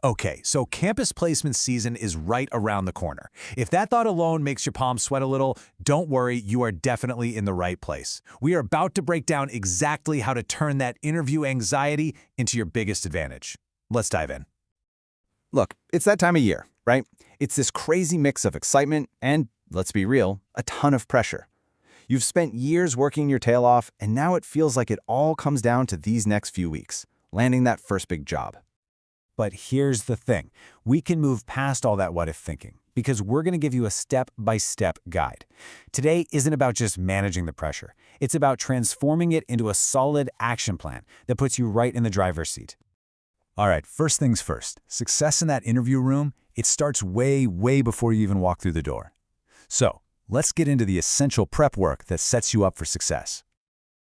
Okay, so campus placement season is right around the corner. If that thought alone makes your palms sweat a little, don't worry, you are definitely in the right place. We are about to break down exactly how to turn that interview anxiety into your biggest advantage. Let's dive in. Look, it's that time of year, right? It's this crazy mix of excitement and, let's be real, a ton of pressure. You've spent years working your tail off, and now it feels like it all comes down to these next few weeks, landing that first big job. But here's the thing. We can move past all that what-if thinking because we're going to give you a step-by-step guide. Today isn't about just managing the pressure. It's about transforming it into a solid action plan that puts you right in the driver's seat. All right, first things first. Success in that interview room, it starts way before you even walk through the door. So, let's get into the essential prep work that sets you up for success.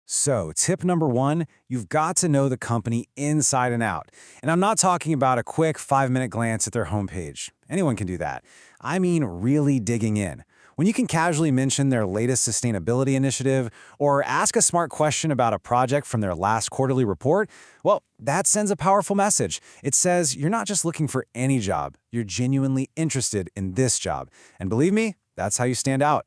So, tip number 1, you've got to know the company inside and out. And I'm not talking about a quick 5-minute glance at their homepage. Anyone can do that. I mean really digging in. When you can casually mention their latest sustainability initiative or ask a smart question about a project from their last quarterly report, well, that sends a powerful message. It says you're not just looking for any job, you're genuinely interested in this job. And believe me, that's how you stand out.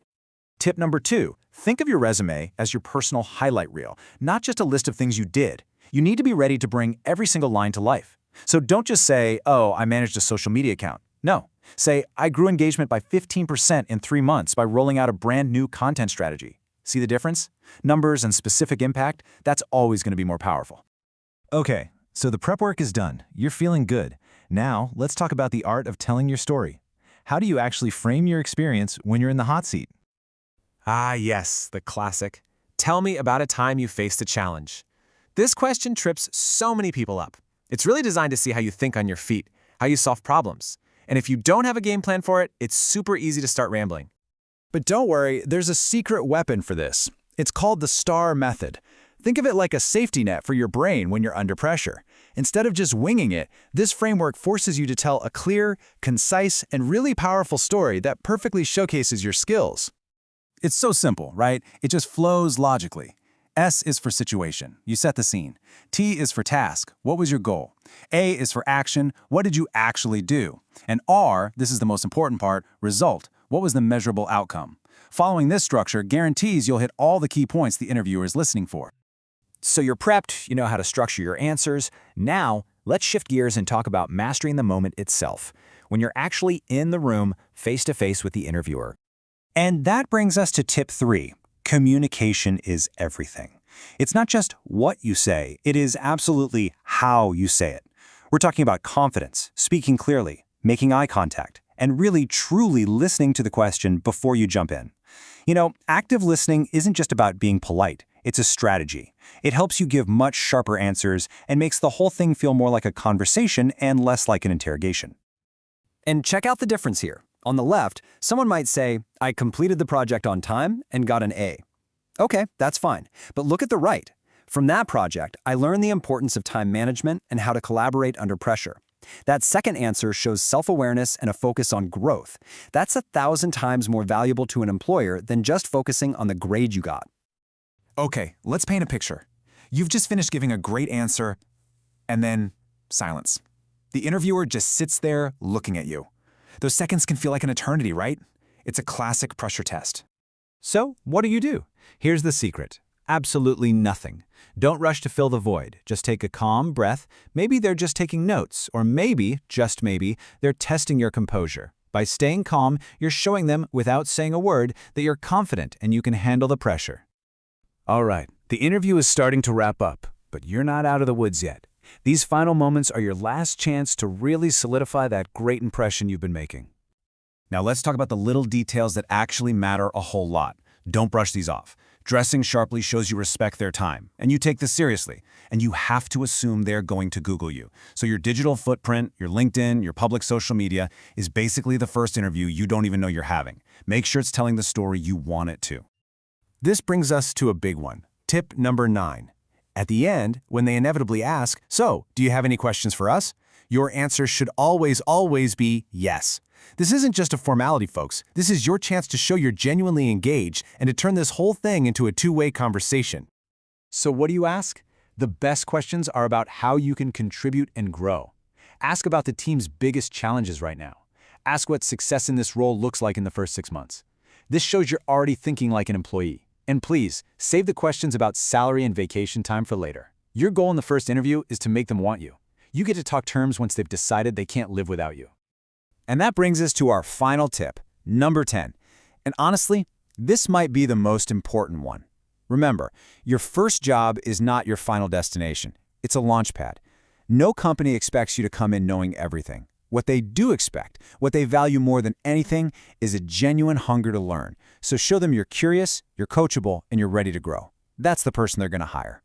Tip number 2, think of your resume as your personal highlight reel, not just a list of things you did. You need to be ready to bring every single line to life. So don't just say, oh, I managed a social media account. No, say, I grew engagement by 15% in 3 months by rolling out a brand new content strategy. See the difference? Numbers and specific impact, that's always going to be more powerful. Okay, so the prep work is done. You're feeling good. Now, let's talk about the art of telling your story. How do you actually frame your experience when you're in the hot seat? Ah, yes, the classic. Tell me about a time you faced a challenge. This question trips so many people up. It's really designed to see how you think on your feet, how you solve problems. And if you don't have a game plan for it, it's super easy to start rambling. But don't worry, there's a secret weapon for this. It's called the STAR method. Think of it like a safety net for your brain when you're under pressure. Instead of just winging it, this framework forces you to tell a clear, concise, and really powerful story that perfectly showcases your skills. It's so simple, right? It just flows logically. S is for situation. You set the scene. T is for task. What was your goal? A is for action. What did you actually do? And R, this is the most important part, result. What was the measurable outcome? Following this structure guarantees you'll hit all the key points the interviewer is listening for. So you're prepped, you know how to structure your answers. Now, let's shift gears and talk about mastering the moment itself, when you're actually in the room, face-to-face with the interviewer. And that brings us to tip 3. Communication is everything. It's not just what you say, it is absolutely how you say it. We're talking about confidence, speaking clearly, making eye contact, and really truly listening to the question before you jump in. You know, active listening isn't just about being polite, it's a strategy. It helps you give much sharper answers and makes the whole thing feel more like a conversation and less like an interrogation. And check out the difference here. On the left, someone might say, I completed the project on time and got an A. Okay, that's fine. But look at the right. From that project, I learned the importance of time management and how to collaborate under pressure. That second answer shows self-awareness and a focus on growth. That's 1,000 times more valuable to an employer than just focusing on the grade you got. Okay, let's paint a picture. You've just finished giving a great answer, and then silence. The interviewer just sits there looking at you. Those seconds can feel like an eternity, right? It's a classic pressure test. So, what do? Here's the secret. Absolutely nothing. Don't rush to fill the void. Just take a calm breath. Maybe they're just taking notes, or maybe, just maybe, they're testing your composure. By staying calm, you're showing them, without saying a word, that you're confident and you can handle the pressure. All right, the interview is starting to wrap up, but you're not out of the woods yet. These final moments are your last chance to really solidify that great impression you've been making. Now let's talk about the little details that actually matter a whole lot. Don't brush these off. Dressing sharply shows you respect their time, and you take this seriously. And you have to assume they're going to Google you. So your digital footprint, your LinkedIn, your public social media is basically the first interview you don't even know you're having. Make sure it's telling the story you want it to. This brings us to a big one. Tip number 9. At the end, when they inevitably ask, so, do you have any questions for us? Your answer should always be yes. This isn't just a formality, folks. This is your chance to show you're genuinely engaged and to turn this whole thing into a two-way conversation. So what do you ask? The best questions are about how you can contribute and grow. Ask about the team's biggest challenges right now. Ask what success in this role looks like in the first 6 months. This shows you're already thinking like an employee. And please, save the questions about salary and vacation time for later. Your goal in the first interview is to make them want you. You get to talk terms once they've decided they can't live without you. And that brings us to our final tip, number 10. And honestly, this might be the most important one. Remember, your first job is not your final destination. It's a launch pad. No company expects you to come in knowing everything. What they do expect, what they value more than anything, is a genuine hunger to learn. So show them you're curious, you're coachable, and you're ready to grow. That's the person they're going to hire.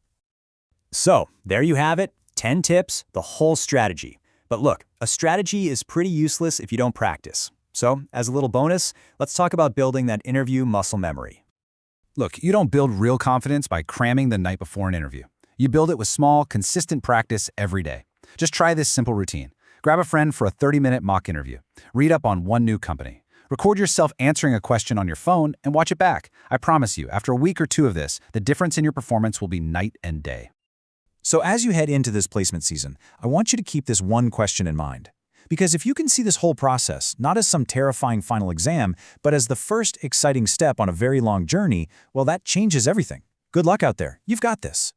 So, there you have it, 10 tips, the whole strategy. But look, a strategy is pretty useless if you don't practice. So, as a little bonus, let's talk about building that interview muscle memory. Look, you don't build real confidence by cramming the night before an interview. You build it with small, consistent practice every day. Just try this simple routine. Grab a friend for a 30-minute mock interview. Read up on one new company. Record yourself answering a question on your phone and watch it back. I promise you, after a week or two of this, the difference in your performance will be night and day. So as you head into this placement season, I want you to keep this one question in mind. Because if you can see this whole process, not as some terrifying final exam, but as the first exciting step on a very long journey, well, that changes everything. Good luck out there. You've got this.